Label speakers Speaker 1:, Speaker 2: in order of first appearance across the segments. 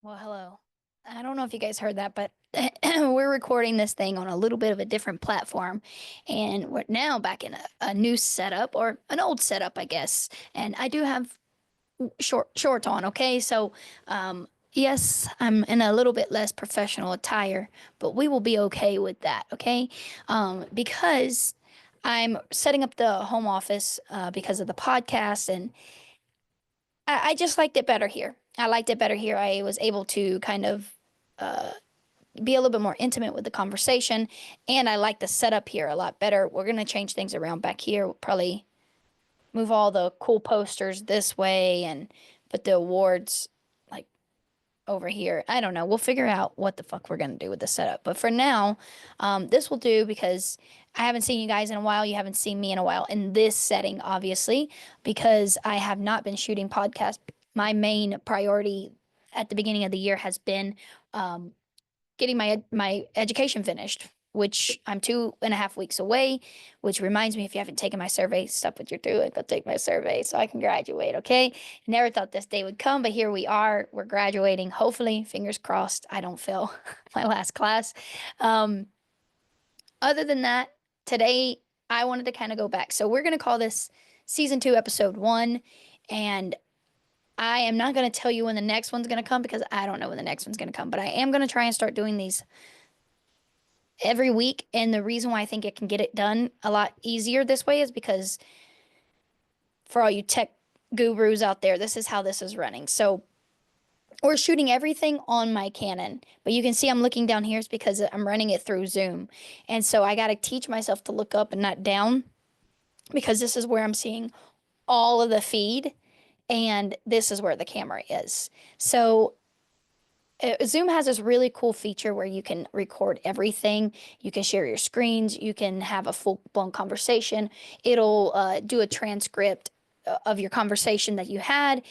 Speaker 1: Well, hello. I don't know if you guys heard that, but we're recording this thing on a little bit of a different platform. And we're now back in a new setup or an old setup, I guess. And I do have shorts on, okay? So, yes, I'm in a little bit less professional attire, but we will be okay with that, okay? Because I'm setting up the home office because of the podcast, and I just liked it better here. I liked it better here. I was able to kind of uh, be a little bit more intimate with the conversation, and I like the setup here a lot better. We're gonna change things around back here. We'll probably move all the cool posters this way and put the awards like over here. I don't know. We'll figure out what the fuck we're gonna do with the setup. But for now, this will do because I haven't seen you guys in a while. You haven't seen me in a while in this setting, obviously, because I have not been shooting podcasts. My main priority at the beginning of the year has been um, getting my education finished, which I'm 2.5 weeks away. Which reminds me, if you haven't taken my survey, stop what you're doing, go take my survey so I can graduate. Okay, never thought this day would come, but here we are. We're graduating. Hopefully, fingers crossed, I don't fail my last class. Um, Other than that, today I wanted to kind of go back. So we're gonna call this season 2, episode 1, and I am not going to tell you when the next one's going to come because I don't know when the next one's going to come, but I am going to try and start doing these every week. And the reason why I think it can get it done a lot easier this way is because for all you tech gurus out there, this is how this is running. So we're shooting everything on my Canon, but you can see I'm looking down here is because I'm running it through Zoom. And so I got to teach myself to look up and not down because this is where I'm seeing all of the feed and this is where the camera is. So Zoom has this really cool feature where you can record everything. You can share your screens. You can have a full blown conversation. It'll do a transcript of your conversation that you had.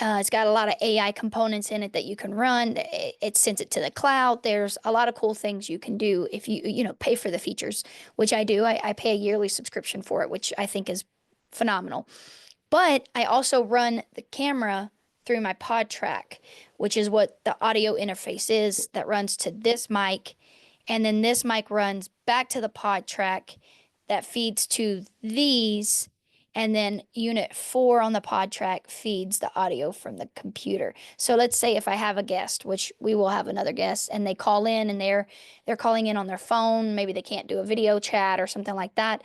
Speaker 1: It's got a lot of AI components in it that you can run. It sends it to the cloud. There's a lot of cool things you can do if you pay for the features, which I do. I pay a yearly subscription for it, which I think is phenomenal. But I also run the camera through my pod track, which is what the audio interface is that runs to this mic. And then this mic runs back to the pod track that feeds to these. And then unit 4 on the pod track feeds the audio from the computer. So let's say if I have a guest, which we will have another guest, and they call in and they're calling in on their phone, maybe they can't do a video chat or something like that.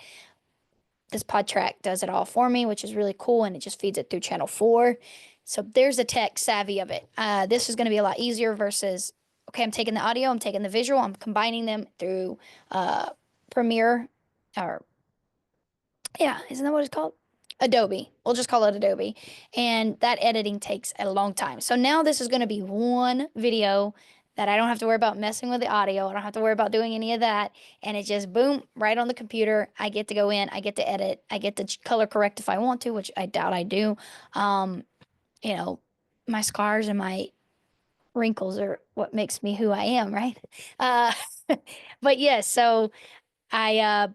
Speaker 1: This pod track does it all for me, which is really cool, and it just feeds it through channel 4. So there's the tech savvy of it. This is going to be a lot easier versus, okay, I'm taking the audio, I'm taking the visual, I'm combining them through Premiere, or yeah, isn't that what it's called? Adobe. We'll just call it Adobe. And that editing takes a long time. So now this is going to be one video that I don't have to worry about messing with the audio. I don't have to worry about doing any of that. And it just boom, right on the computer. I get to go in, I get to edit, I get to color correct if I want to, which I doubt I do. Um, you know, my scars and my wrinkles are what makes me who I am, right? Uh, but yeah, so yeah,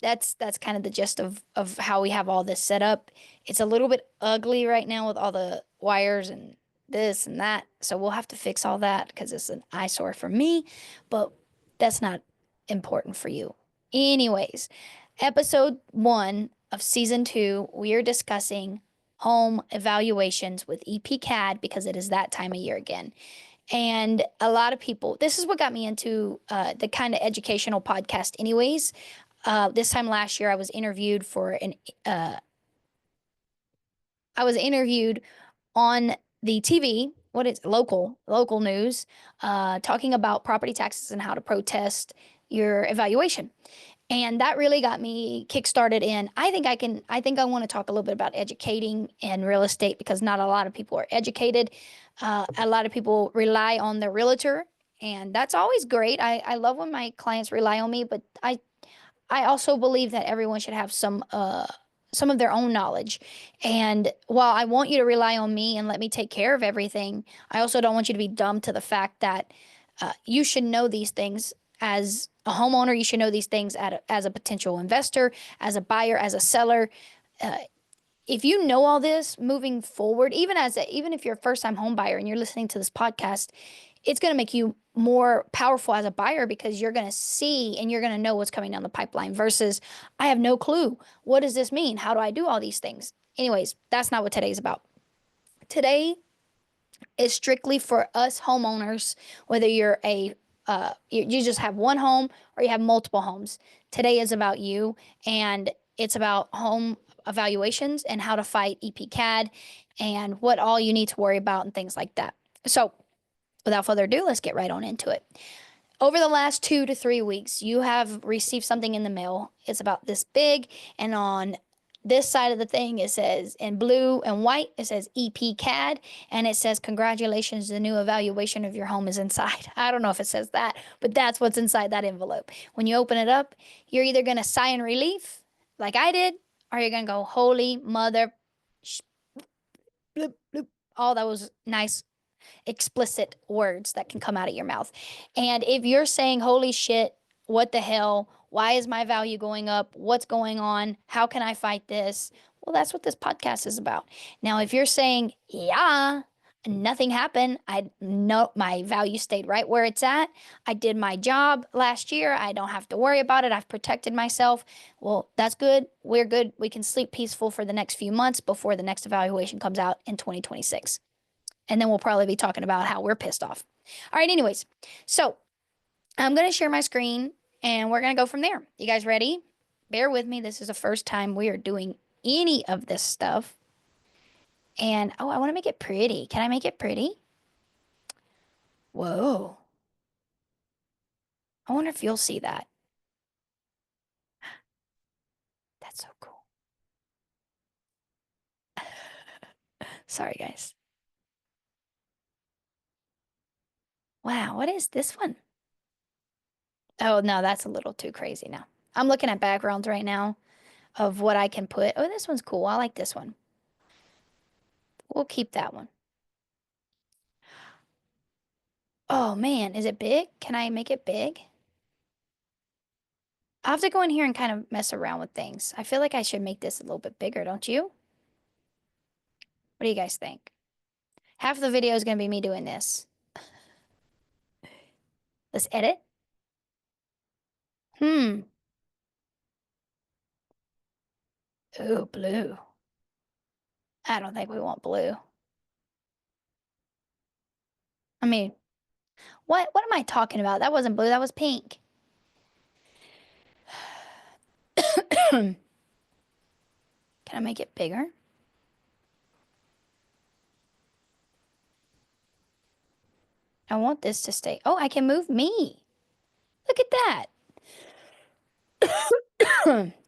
Speaker 1: that's kind of the gist of how we have all this set up. It's a little bit ugly right now with all the wires and this and that. So we'll have to fix all that because it's an eyesore for me, but that's not important for you. Anyways, episode 1 of season 2, we are discussing home evaluations with Epcad because it is that time of year again. And a lot of people, this is what got me into the kind of educational podcast, anyways. This time last year, uh, I was interviewed on the TV. What is local news, talking about property taxes and how to protest your evaluation. And that really got me kickstarted in. I think I want to talk a little bit about educating in real estate because not a lot of people are educated. A lot of people rely on their realtor, and that's always great. I love when my clients rely on me, but I also believe that everyone should have some of their own knowledge. And while I want you to rely on me and let me take care of everything, I also don't want you to be dumb to the fact that you should know these things as a homeowner. You should know these things as a potential investor, as a buyer, as a seller. Uh, if you know all this moving forward, even if you're a first time home buyer and you're listening to this podcast, it's going to make you more powerful as a buyer because you're going to see and you're going to know what's coming down the pipeline versus I have no clue. What does this mean? How do I do all these things? Anyways, that's not what today's about. Today is strictly for us homeowners, whether you're you just have one home or you have multiple homes. Today is about you, and it's about home evaluations and how to fight EPCAD and what all you need to worry about and things like that. So, without further ado, let's get right on into it. Over the last 2 to 3 weeks, you have received something in the mail. It's about this big, and on this side of the thing, it says in blue and white, it says EPCAD, and it says, congratulations, the new evaluation of your home is inside. I don't know if it says that, but that's what's inside that envelope. When you open it up, you're either going to sigh in relief, like I did, or you're going to go, holy mother, bloop, bloop. All that was nice explicit words that can come out of your mouth. And if you're saying, holy shit, what the hell? Why is my value going up? What's going on? How can I fight this? Well, that's what this podcast is about. Now, if you're saying, yeah, nothing happened, I know my value stayed right where it's at. I did my job last year. I don't have to worry about it. I've protected myself. Well, that's good. We're good. We can sleep peaceful for the next few months before the next evaluation comes out in 2026. And then we'll probably be talking about how we're pissed off. All right, anyways. So I'm going to share my screen and we're going to go from there. You guys ready? Bear with me. This is the first time we are doing any of this stuff. And oh, I want to make it pretty. Can I make it pretty? Whoa. I wonder if you'll see that. That's so cool. Sorry, guys. Wow, what is this one? Oh, no, that's a little too crazy now. I'm looking at backgrounds right now of what I can put. Oh, this one's cool. I like this one. We'll keep that one. Oh man, is it big? Can I make it big? I'll have to go in here and kind of mess around with things. I feel like I should make this a little bit bigger, don't you? What do you guys think? Half of the video is going to be me doing this. Let's edit. Hmm. Ooh, blue. I don't think we want blue. I mean, what am I talking about? That wasn't blue, that was pink. Can I make it bigger? I want this to stay. Oh, I can move me. Look at that.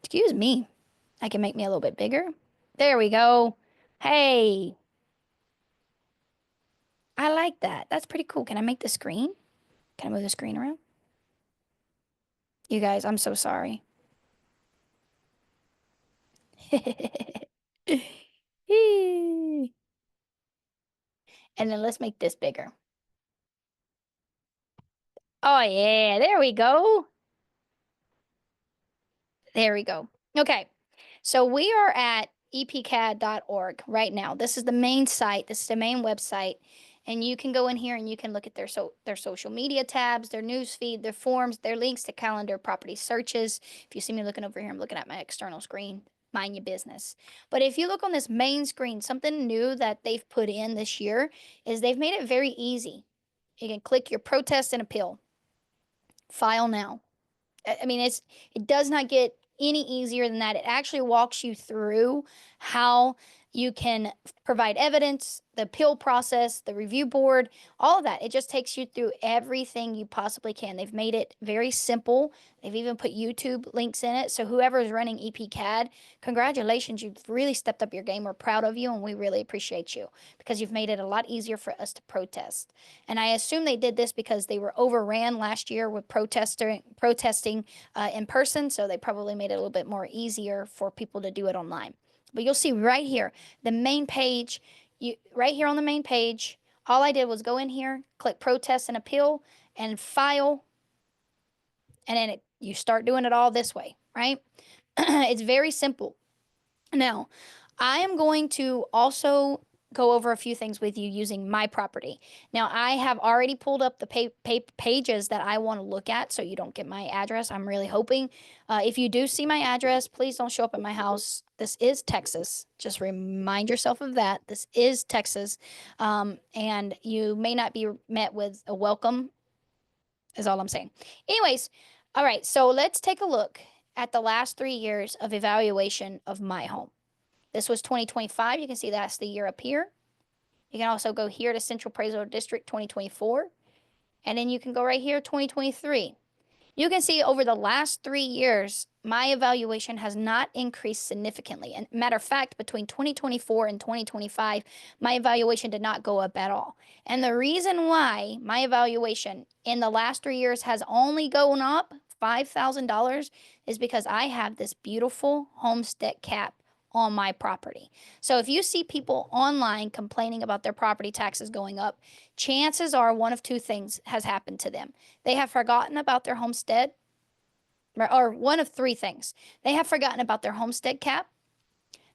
Speaker 1: Excuse me. I can make me a little bit bigger. There we go. Hey, I like that. That's pretty cool. Can I make the screen? Can I move the screen around? You guys, I'm so sorry. And then let's make this bigger. Oh, yeah. There we go. There we go. Okay. So we are at epcad.org right now. This is the main site. This is the main website. And you can go in here and you can look at their social media tabs, their news feed, their forms, their links to calendar, property searches. If you see me looking over here, I'm looking at my external screen. Mind your business. But if you look on this main screen, something new that they've put in this year is they've made it very easy. You can click your protest and appeal. File now. I mean, it does not get any easier than that. It actually walks you through how you can provide evidence, the appeal process, the review board, all of that. It just takes you through everything you possibly can. They've made it very simple. They've even put YouTube links in it. So whoever is running EPCAD, congratulations. You've really stepped up your game. We're proud of you and we really appreciate you because you've made it a lot easier for us to protest. And I assume they did this because they were overran last year with protesting in person. So they probably made it a little bit more easier for people to do it online. But you'll see right here, the main page, right here on the main page, all I did was go in here, click protest and appeal and file. And then you start doing it all this way, right? It's very simple. Now, I am going to also go over a few things with you using my property. Now, I have already pulled up the pages that I want to look at so you don't get my address. I'm really hoping. If you do see my address, please don't show up at my house. This is Texas. Just remind yourself of that. This is Texas. And you may not be met with a welcome, is all I'm saying. Anyways, all right, so let's take a look at the last 3 years of evaluation of my home. This was 2025. You can see that's the year up here. You can also go here to Central Paso District 2024. And then you can go right here, 2023. You can see over the last 3 years, my evaluation has not increased significantly. And matter of fact, between 2024 and 2025, my evaluation did not go up at all. And the reason why my evaluation in the last 3 years has only gone up $5,000 is because I have this beautiful homestead cap on my property. So if you see people online complaining about their property taxes going up, chances are one of two things has happened to them. They have forgotten about their homestead, or one of three things. They have forgotten about their homestead cap.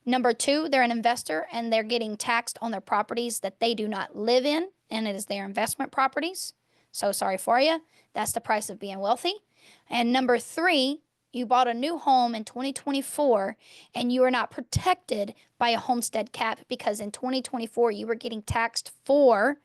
Speaker 1: Number two, they're an investor and they're getting taxed on their properties that they do not live in, and it is their investment properties. So sorry for you. That's the price of being wealthy. And number three, you bought a new home in 2024 and you are not protected by a homestead cap because in 2024 you were getting taxed for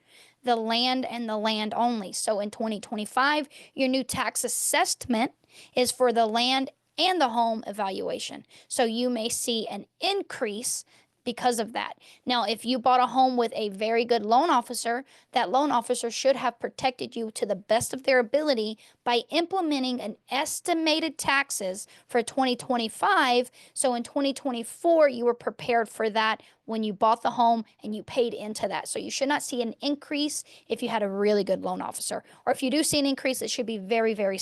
Speaker 1: the land and the land only. So in 2025, your new tax assessment is for the land and the home evaluation. So you may see an increase because of that. Now, if you bought a home with a very good loan officer, that loan officer should have protected you to the best of their ability by implementing an estimated taxes for 2025. So in 2024, you were prepared for that when you bought the home and you paid into that. So you should not see an increase if you had a really good loan officer. Or if you do see an increase, it should be very, very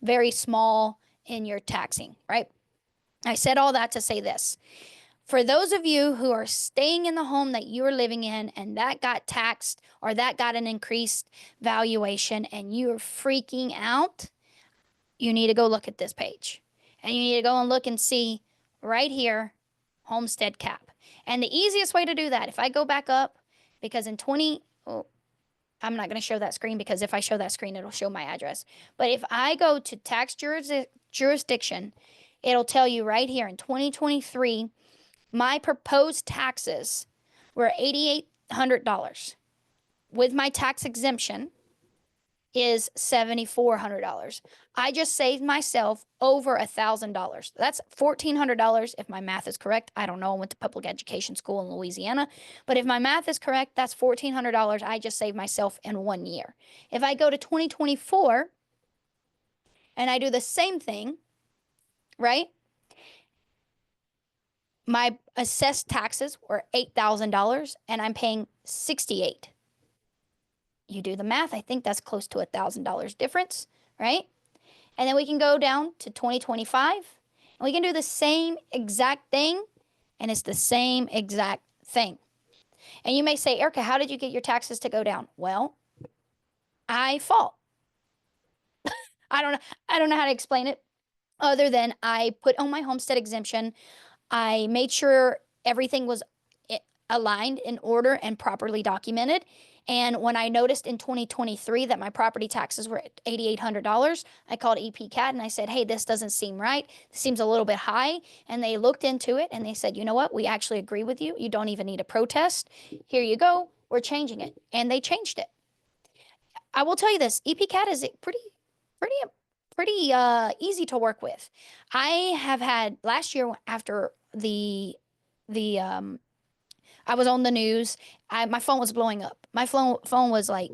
Speaker 1: very small in your taxing, right? I said all that to say this. For those of you who are staying in the home that you are living in and that got taxed or that got an increased valuation and you are freaking out, you need to go look at this page. And you need to go and look and see right here, homestead cap. And the easiest way to do that, if I go back up, because in I'm not going to show that screen because if I show that screen, it'll show my address. But if I go to tax jurisdiction, it'll tell you right here in 2023, my proposed taxes were $8,800. With my tax exemption is $7,400. I just saved myself over $1,000. That's $1,400 if my math is correct. I don't know. I went to public education school in Louisiana. But if my math is correct, that's $1,400 I just saved myself in 1 year. If I go to 2024 and I do the same thing, right? My assessed taxes were $8,000 and I'm paying $68,000. You do the math. I think that's close to $1,000 difference, right? And then we can go down to 2025 and we can do the same exact thing and it's the same exact thing. And you may say, Erica, how did you get your taxes to go down? Well, I fought. I don't know how to explain it other than I put on my homestead exemption. I made sure everything was aligned in order and properly documented. And when I noticed in 2023 that my property taxes were at $8,800, I called Epcad and I said, hey, this doesn't seem right. This seems a little bit high. And they looked into it and they said, you know what? We actually agree with you. You don't even need a protest. Here you go. We're changing it. And they changed it. I will tell you this, Epcad is pretty easy to work with. I have had last year after the I was on the news. My phone was blowing up. My phone was like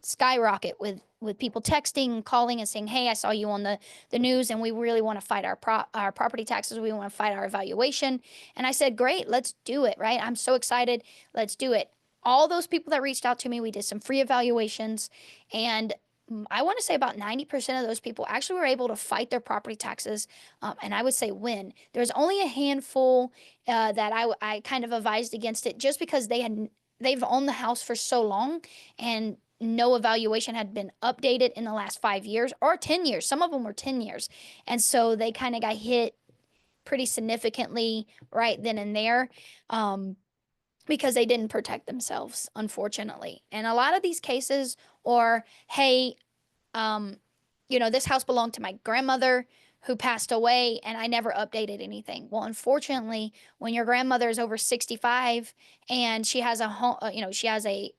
Speaker 1: skyrocket with people texting, calling, and saying, "Hey, I saw you on the news, and we really want to fight our property taxes. We want to fight our evaluation." And I said, "Great, let's do it." Right? I'm so excited. Let's do it. All those people that reached out to me, we did some free evaluations, and I want to say about 90% of those people actually were able to fight their property taxes, and I would say win. There's only a handful that I kind of advised against it just because they've owned the house for so long and no evaluation had been updated in the last 5 years or 10 years. Some of them were 10 years. And so they kind of got hit pretty significantly right then and there. Because they didn't protect themselves, unfortunately. And a lot of these cases are, hey, this house belonged to my grandmother who passed away and I never updated anything. Well, unfortunately, when your grandmother is over 65 and she has a home, she has a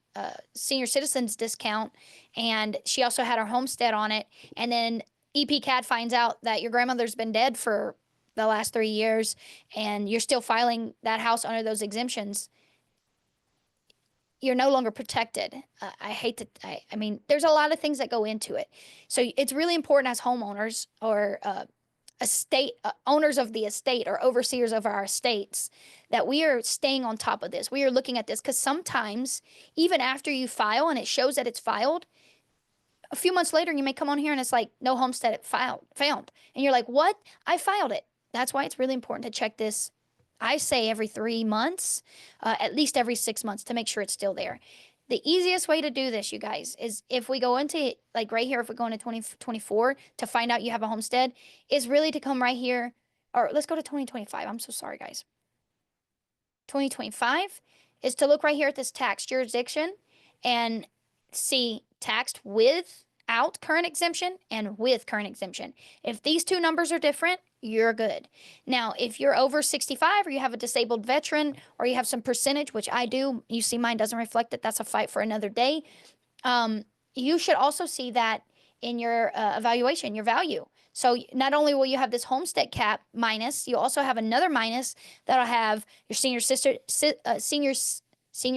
Speaker 1: senior citizens discount and she also had her homestead on it. And then EPCAD finds out that your grandmother's been dead for the last 3 years and you're still filing that house under those exemptions. You're no longer protected. I mean, there's a lot of things that go into it. So it's really important as homeowners or estate owners of the estate or overseers of our estates that we are staying on top of this. We are looking at this because sometimes even after you file and it shows that it's filed, a few months later you may come on here and it's like no homestead found. And you're like, what? I filed it. That's why it's really important to check this. I say every 3 months, at least every 6 months to make sure it's still there. The easiest way to do this, you guys, is if we go into like right here, if we go into 2024 to find out you have a homestead, is really to come right here, or let's go to 2025. I'm so sorry, guys. 2025 is to look right here at this tax jurisdiction and see taxed without current exemption and with current exemption. If these two numbers are different, you're good. Now, if you're over 65 or you have a disabled veteran or you have some percentage, which I do, you see mine doesn't reflect it. That's a fight for another day. You should also see that in your evaluation, your value. So not only will you have this homestead cap minus, you also have another minus that'll have your senior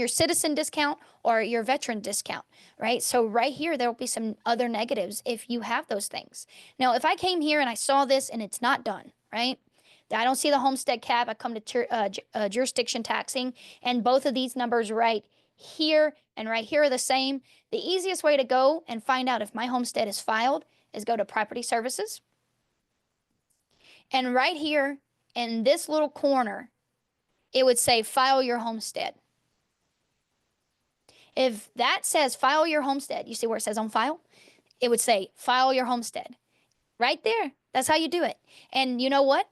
Speaker 1: citizen discount or your veteran discount, right? So right here, there will be some other negatives if you have those things. Now, if I came here and I saw this and it's not done, right? I don't see the homestead cap. I come to jurisdiction taxing and both of these numbers right here and right here are the same. The easiest way to go and find out if my homestead is filed is go to property services. And right here in this little corner, it would say file your homestead. If that says file your homestead, you see where it says on file? It would say file your homestead right there. That's how you do it. And you know what?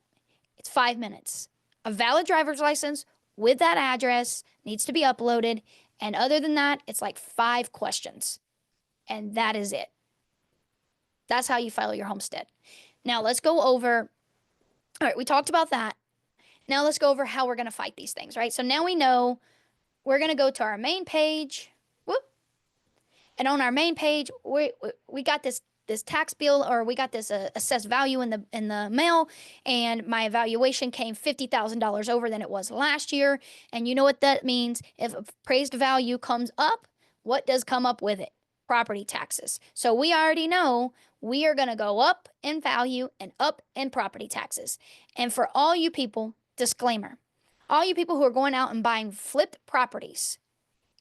Speaker 1: It's 5 minutes. A valid driver's license with that address needs to be uploaded. And other than that, it's like 5 questions. And that is it. That's how you file your homestead. Now let's go over. All right, we talked about that. Now let's go over how we're going to fight these things, right? So now we know we're going to go to our main page. Whoop. And on our main page, we got this tax bill, or we got this assessed value in the mail, and my evaluation came $50,000 over than it was last year. And you know what that means? If appraised value comes up, what does come up with it? Property taxes. So we already know we are going to go up in value and up in property taxes. And for all you people, disclaimer, all you people who are going out and buying flipped properties,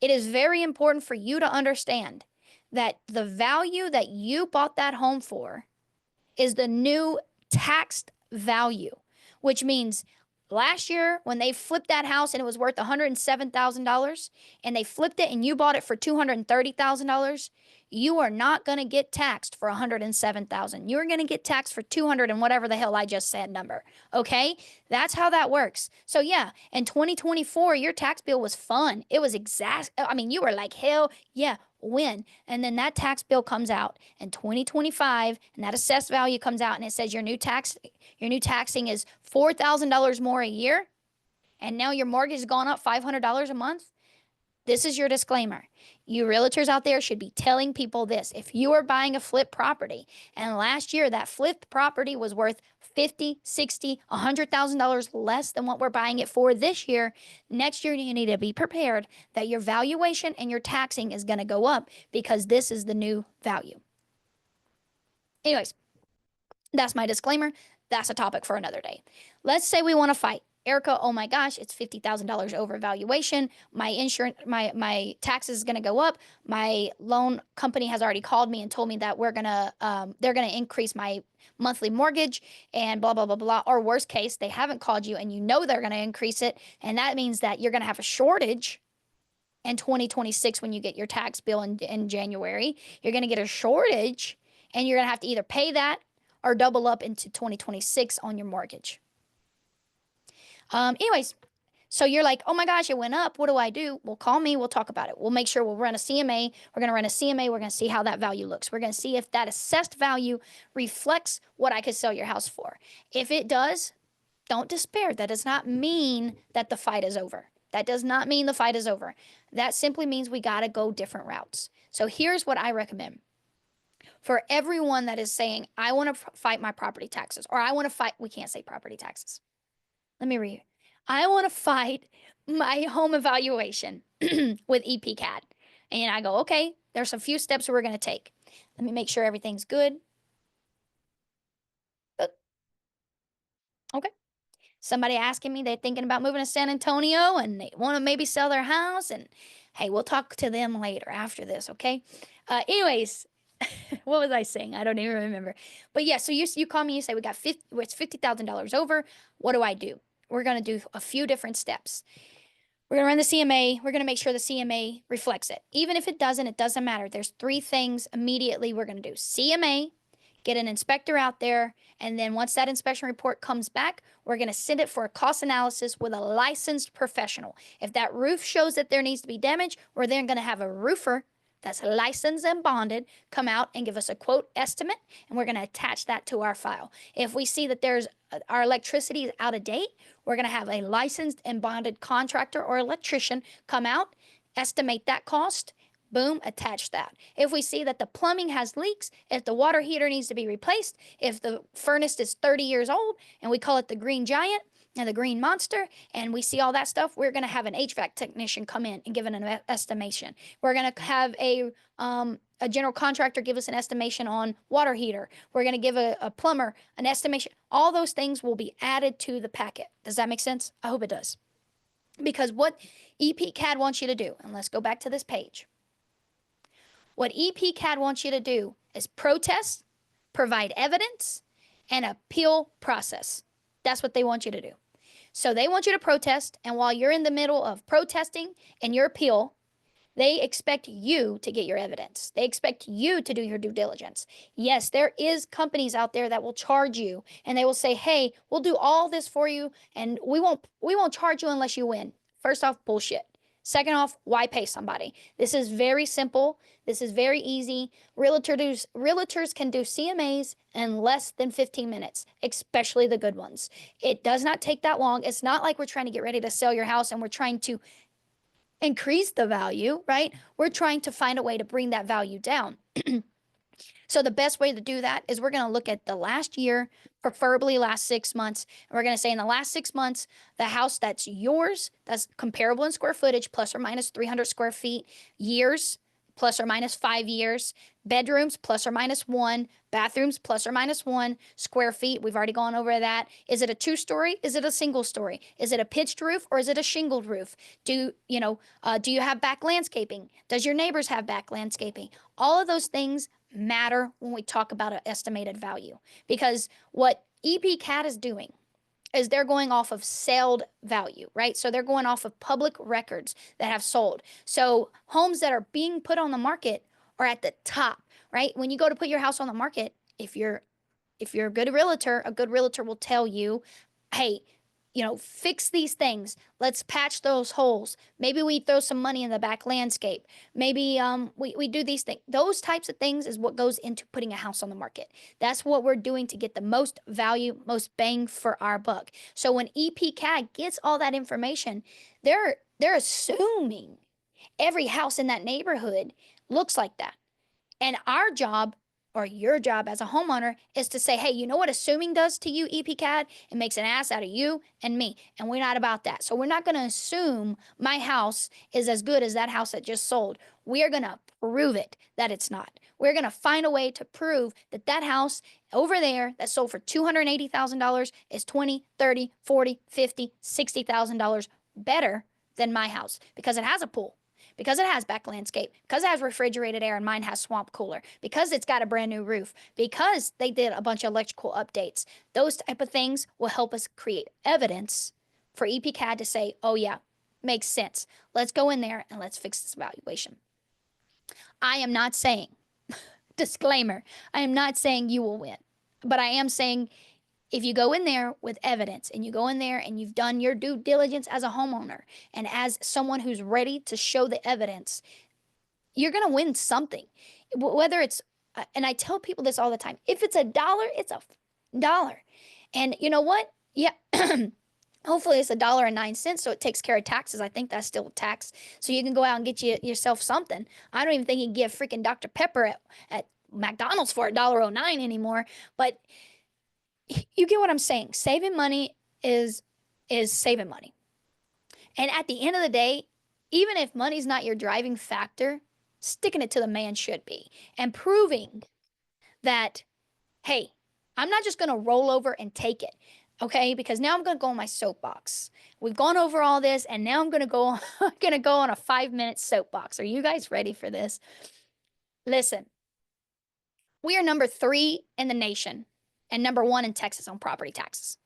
Speaker 1: it is very important for you to understand that the value that you bought that home for is the new taxed value, which means last year when they flipped that house and it was worth $107,000 and they flipped it and you bought it for $230,000, you are not going to get taxed for $107,000. You're going to get taxed for 200 and whatever the hell I just said number. Okay? That's how that works. So yeah, in 2024, your tax bill was fun. It was you were like, hell yeah, when? And then that tax bill comes out in 2025 and that assessed value comes out and it says your new taxing is $4,000 more a year. And now your mortgage has gone up $500 a month. This is your disclaimer. You realtors out there should be telling people this. If you are buying a flip property and last year that flipped property was worth $50,000, $60,000, $100,000 less than what we're buying it for this year, next year you need to be prepared that your valuation and your taxing is going to go up because this is the new value. Anyways, that's my disclaimer. That's a topic for another day. Let's say we want to fight. Erica, oh my gosh, it's $50,000 over valuation. My insurance, my taxes is going to go up. My loan company has already called me and told me that they're going to increase my monthly mortgage and blah, blah, blah, blah. Or worst case, they haven't called you and you know they're going to increase it. And that means that you're going to have a shortage in 2026 when you get your tax bill in January. You're going to get a shortage and you're going to have to either pay that or double up into 2026 on your mortgage. Anyways, so you're like, oh my gosh, it went up. What do I do? Well, call me. We'll talk about it. We'll make sure we'll run a CMA. We're going to run a CMA. We're going to see how that value looks. We're going to see if that assessed value reflects what I could sell your house for. If it does, don't despair. That does not mean that the fight is over. That does not mean the fight is over. That simply means we got to go different routes. So here's what I recommend. For everyone that is saying, I want to fight my property taxes, or I want to fight, we can't say property taxes. Let me read. I want to fight my home evaluation with Epcad. And I go, okay, there's a few steps we're going to take. Let me make sure everything's good. Okay. Somebody asking me they're thinking about moving to San Antonio and they want to maybe sell their house. And hey, we'll talk to them later after this. Okay. Anyways, what was I saying? I don't even remember. But yeah, so you call me, you say we got it's $50,000 over. What do I do? We're going to do a few different steps. We're going to run the CMA. We're going to make sure the CMA reflects it. Even if it doesn't matter. There's 3 things immediately we're going to do. CMA, get an inspector out there, and then once that inspection report comes back, we're going to send it for a cost analysis with a licensed professional. If that roof shows that there needs to be damage, we're then going to have a roofer that's licensed and bonded come out and give us a quote estimate, and we're going to attach that to our file. If we see that there's our electricity is out of date, we're going to have a licensed and bonded contractor or electrician come out, estimate that cost, boom, attach that. If we see that the plumbing has leaks, if the water heater needs to be replaced, if the furnace is 30 years old and we call it the green giant and the green monster, and we see all that stuff, we're going to have an HVAC technician come in and give an estimation. We're going to have a general contractor give us an estimation on water heater. We're going to give a plumber an estimation. All those things will be added to the packet. Does that make sense? I hope it does. Because what EPCAD wants you to do, and let's go back to this page. What EPCAD wants you to do is protest, provide evidence, and appeal process. That's what they want you to do. So they want you to protest, and while you're in the middle of protesting and your appeal, they expect you to get your evidence. They expect you to do your due diligence. Yes, there is companies out there that will charge you and they will say, "Hey, we'll do all this for you and we won't charge you unless you win." First off, bullshit. Second off, why pay somebody? This is very simple. This is very easy. Realtors can do CMAs in less than 15 minutes, especially the good ones. It does not take that long. It's not like we're trying to get ready to sell your house and we're trying to increase the value, right? We're trying to find a way to bring that value down. So the best way to do that is we're going to look at the last year, preferably last 6 months. And we're going to say in the last 6 months, the house that's yours, that's comparable in square footage, plus or minus 300 square feet, years, plus or minus 5 years, bedrooms, plus or minus 1, bathrooms, plus or minus 1, square feet. We've already gone over that. Is it a 2-story? Is it a single story? Is it a pitched roof or is it a shingled roof? Do you have back landscaping? Does your neighbors have back landscaping? All of those things matter when we talk about an estimated value, because what EPCAD is doing is they're going off of sold value, right? So they're going off of public records that have sold. So homes that are being put on the market are at the top, right? When you go to put your house on the market, if you're a good realtor will tell you, hey, fix these things. Let's patch those holes. Maybe we throw some money in the back landscape. Maybe we do these things. Those types of things is what goes into putting a house on the market. That's what we're doing to get the most value, most bang for our buck. So when EPCAD gets all that information, they're assuming every house in that neighborhood looks like that. And our job, or your job as a homeowner, is to say, hey, you know what assuming does to you, EPCAD? It makes an ass out of you and me. And we're not about that. So we're not going to assume my house is as good as that house that just sold. We are going to prove it that it's not. We're going to find a way to prove that that house over there that sold for $280,000 is $20, $30, $40, $50, $60,000 better than my house because it has a pool, because it has back landscape, because it has refrigerated air and mine has swamp cooler, because it's got a brand new roof, because they did a bunch of electrical updates. Those type of things will help us create evidence for EPCAD to say, oh yeah, makes sense. Let's go in there and let's fix this valuation. I am not saying, disclaimer, I am not saying you will win, but I am saying if you go in there with evidence and you go in there and you've done your due diligence as a homeowner and as someone who's ready to show the evidence, you're going to win something. Whether it's, and I tell people this all the time, if it's $1, it's $1. And you know what? Yeah. Hopefully it's $1.09, so it takes care of taxes. I think that's still tax. So you can go out and get yourself something. I don't even think you can get freaking Dr. Pepper at McDonald's for $1.09 anymore. But you get what I'm saying. Saving money is saving money. And at the end of the day, even if money's not your driving factor, sticking it to the man should be. And proving that, hey, I'm not just going to roll over and take it. Okay, because now I'm going to go on my soapbox. We've gone over all this, and now I'm going to go I'm going to go on a 5-minute soapbox. Are you guys ready for this? Listen. We are number 3 in the nation and number 1 in Texas on property taxes.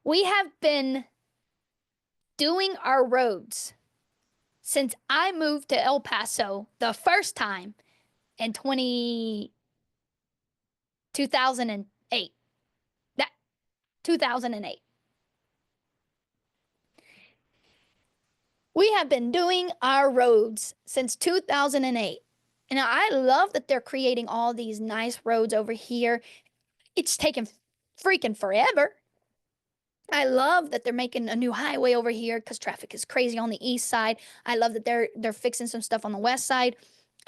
Speaker 1: We have been doing our roads since I moved to El Paso the first time in 2008. That 2008. We have been doing our roads since 2008. And I love that they're creating all these nice roads over here. It's taken freaking forever. I love that they're making a new highway over here because traffic is crazy on the east side. I love that they're fixing some stuff on the west side.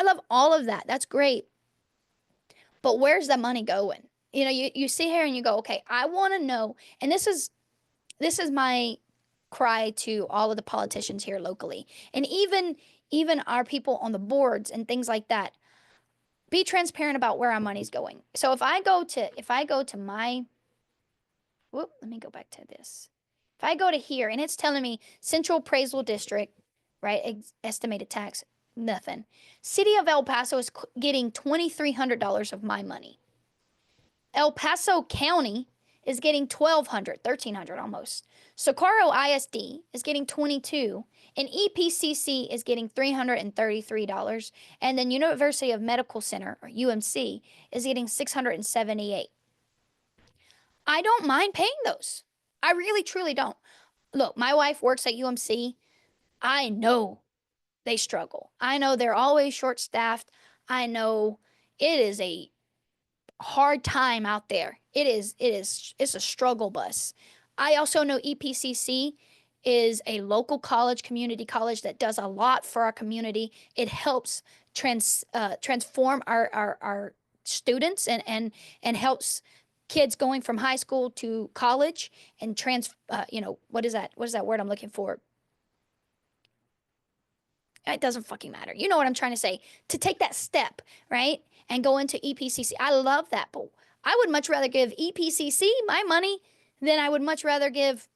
Speaker 1: I love all of that. That's great. But where's the money going? You know, you sit here and you go, okay, I want to know. And this is my cry to all of the politicians here locally, and even our people on the boards and things like that. Be transparent about where our money's going. So if I go to my, whoop, let me go back to this. If I go to here and it's telling me Central Appraisal District, right, estimated tax, nothing. City of El Paso is getting $2,300 of my money. El Paso County is getting $1,200, $1,300 almost. Socorro ISD is getting $22, and EPCC is getting $333, and then University of Medical Center, or UMC, is getting $678. I don't mind paying those. I really, truly don't. Look, my wife works at UMC. I know they struggle. I know they're always short-staffed. I know it is a hard time out there. It's a struggle bus. I also know EPCC is a local college, community college that does a lot for our community. It helps transform our students and helps kids going from high school to college and what is that word I'm looking for? It doesn't fucking matter. You know what I'm trying to say. To take that step, right? And go into EPCC. I love that. But I would much rather give EPCC my money than I would much rather give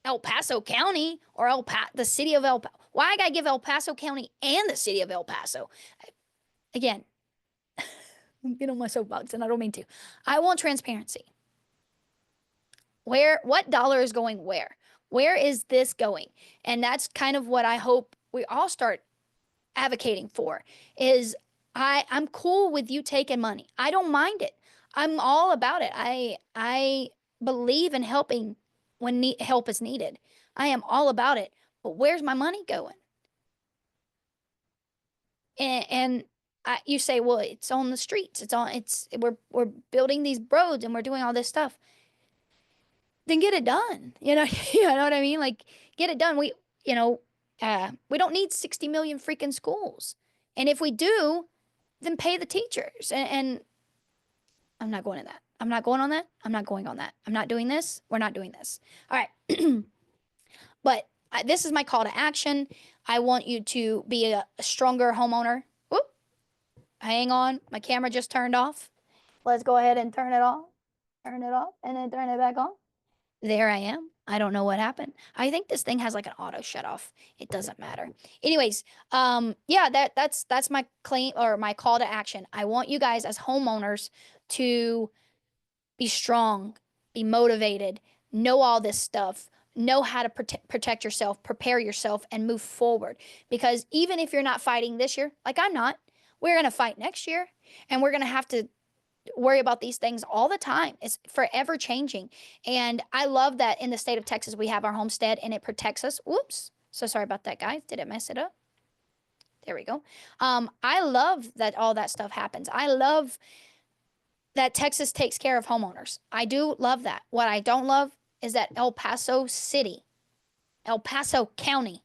Speaker 1: El Paso County or the city of El Paso. Why I gotta give El Paso County and the city of El Paso? Again, get on my soapbox, and I don't mean to. I want transparency. What dollar is going where? Where is this going? And that's kind of what I hope we all start advocating for. Is I'm cool with you taking money. I don't mind it. I'm all about it. I believe in helping when help is needed. I am all about it. But where's my money going? And you say, well, it's on the streets. We're building these roads and we're doing all this stuff. Then get it done. You know, you know what I mean? Like, get it done. We don't need 60 million freaking schools. And if we do, then pay the teachers. And I'm not going to that. I'm not going on that. I'm not going on that. I'm not doing this. We're not doing this. All right. But this is my call to action. I want you to be a stronger homeowner. Whoop. Hang on. My camera just turned off. Let's go ahead and turn it off. Turn it off and then turn it back on. There I am. I don't know what happened. I think this thing has like an auto shut off. It doesn't matter. Anyways, yeah, that's my claim or my call to action. I want you guys as homeowners to be strong, be motivated, know all this stuff, know how to protect yourself, prepare yourself, and move forward. Because even if you're not fighting this year, like I'm not, We're going to fight next year, and we're going to have to worry about these things all the time. It's forever changing. And I love that in the state of Texas, we have our homestead and it protects us. Whoops. So sorry about that, guys. Did it mess it up? There we go. I love that all that stuff happens. I love that Texas takes care of homeowners. I do love that. What I don't love is that El Paso City, El Paso County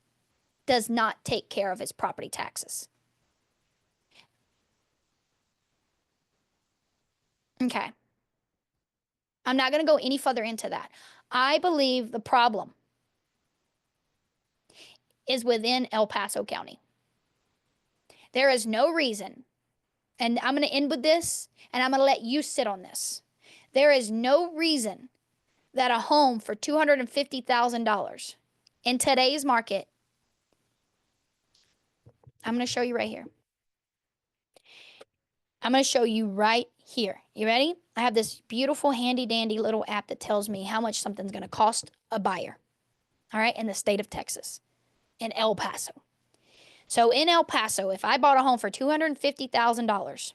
Speaker 1: does not take care of its property taxes. Okay. I'm not going to go any further into that. I believe the problem is within El Paso County. There is no reason, and I'm going to end with this, and I'm going to let you sit on this. There is no reason that a home for $250,000 in today's market, I'm going to show you right here. I'm going to show you right here. You ready? I have this beautiful handy dandy little app that tells me how much something's going to cost a buyer. All right, in the state of Texas, in El Paso. So in El Paso, if I bought a home for $250,000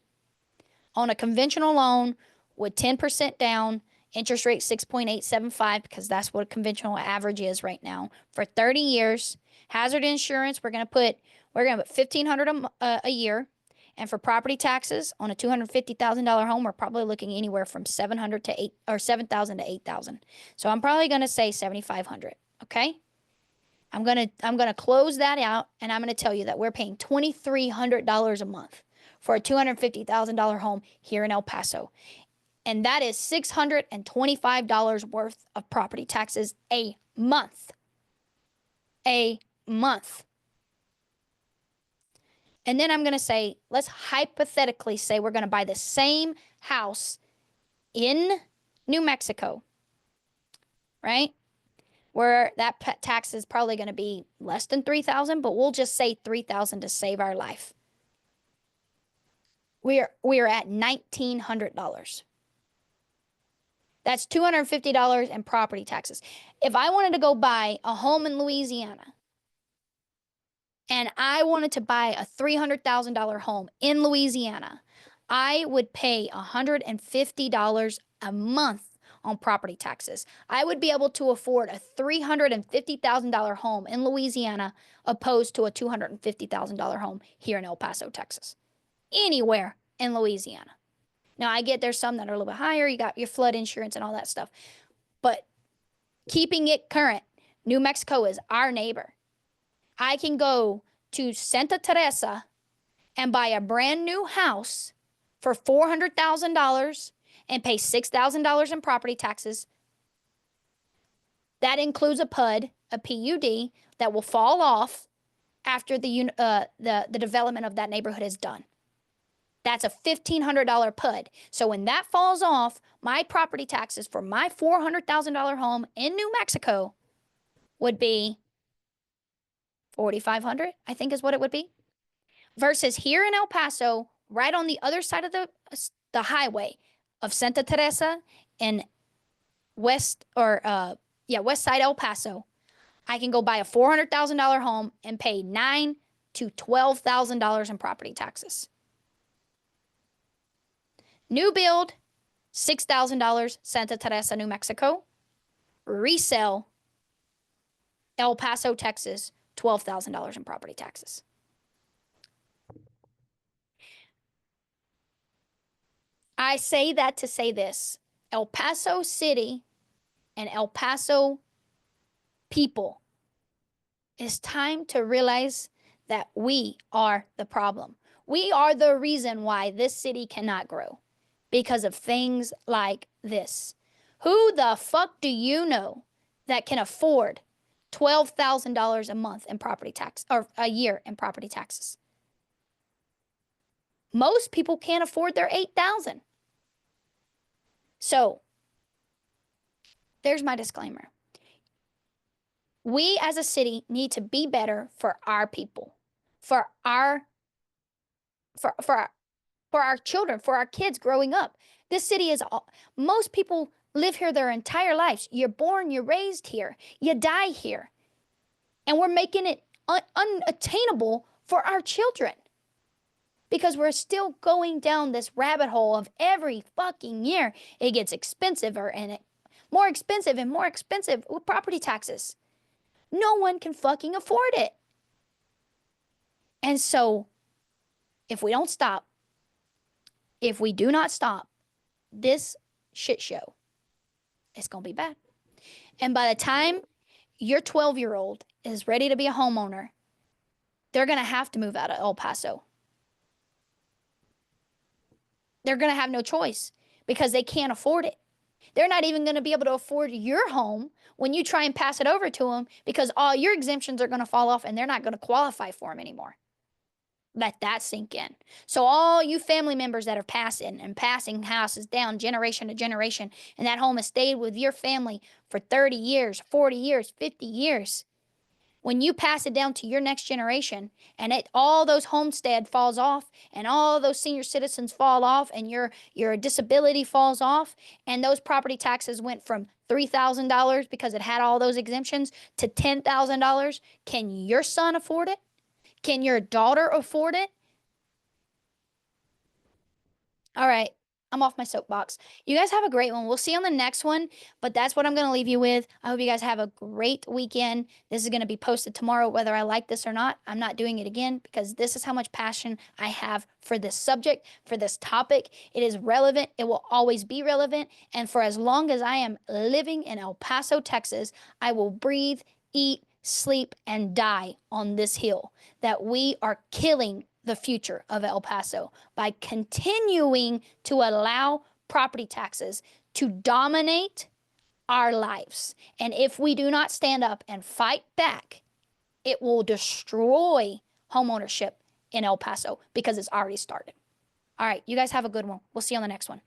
Speaker 1: on a conventional loan with 10% down, interest rate 6.875, because that's what a conventional average is right now, for 30 years, hazard insurance, we're going to put $1,500 a year. And for property taxes on a $250,000 home, we're probably looking anywhere from $700 to $7,000 to $8,000. So I'm probably going to say $7,500. Okay. I'm gonna close that out, and I'm gonna tell you that we're paying $2,300 a month for a $250,000 home here in El Paso, and that is $625 worth of property taxes a month. A month. And then I'm gonna say, let's hypothetically say we're gonna buy the same house in New Mexico, right? Where that tax is probably going to be less than $3,000, but we'll just say $3,000 to save our life. We are at $1,900. That's $250 in property taxes. If I wanted to go buy a home in Louisiana, and I wanted to buy a $300,000 home in Louisiana, I would pay $150 a month on property taxes. I would be able to afford a $350,000 home in Louisiana opposed to a $250,000 home here in El Paso, Texas. Anywhere in Louisiana. Now, I get there's some that are a little bit higher. You got your flood insurance and all that stuff. But keeping it current, New Mexico is our neighbor. I can go to Santa Teresa and buy a brand new house for $400,000 and pay $6,000 in property taxes. That includes a PUD, a PUD, that will fall off after the development of that neighborhood is done. That's a $1,500 PUD. So when that falls off, my property taxes for my $400,000 home in New Mexico would be $4,500, I think is what it would be. Versus here in El Paso, right on the other side of the highway of Santa Teresa and west side El Paso, I can go buy a $400,000 home and pay $9,000 to $12,000 in property taxes. New build, $6,000, Santa Teresa, New Mexico. Resale, El Paso, Texas, $12,000 in property taxes. I say that to say this. El Paso City and El Paso people, it's time to realize that we are the problem. We are the reason why this city cannot grow because of things like this. Who the fuck do you know that can afford $12,000 a month in property tax, or a year in property taxes? Most people can't afford their $8,000. So there's my disclaimer. We as a city need to be better for our people, for our children, for our kids growing up. This city is most people live here their entire lives. You're born, you're raised here, you die here. And we're making it unattainable for our children because we're still going down this rabbit hole of every fucking year it gets expensiver and more expensive and more expensive with property taxes. No one can fucking afford it. And so if we don't stop, if we do not stop this shit show, it's going to be bad. And by the time your 12-year-old is ready to be a homeowner, they're going to have to move out of El Paso. They're going to have no choice because they can't afford it. They're not even going to be able to afford your home when you try and pass it over to them because all your exemptions are going to fall off and they're not going to qualify for them anymore. Let that sink in. So all you family members that are passing houses down generation to generation, and that home has stayed with your family for 30 years, 40 years, 50 years. When you pass it down to your next generation and all those homestead falls off and all those senior citizens fall off and your disability falls off and those property taxes went from $3,000 because it had all those exemptions to $10,000, can your son afford it? Can your daughter afford it? All right. I'm off my soapbox. You guys have a great one. We'll see you on the next one, but that's what I'm going to leave you with. I hope you guys have a great weekend. This is going to be posted tomorrow, whether I like this or not. I'm not doing it again because this is how much passion I have for this subject, for this topic. It is relevant. It will always be relevant. And for as long as I am living in El Paso, Texas, I will breathe, eat, sleep, and die on this hill that we are killing the future of El Paso by continuing to allow property taxes to dominate our lives. And if we do not stand up and fight back, it will destroy homeownership in El Paso because it's already started. All right, you guys have a good one. We'll see you on the next one.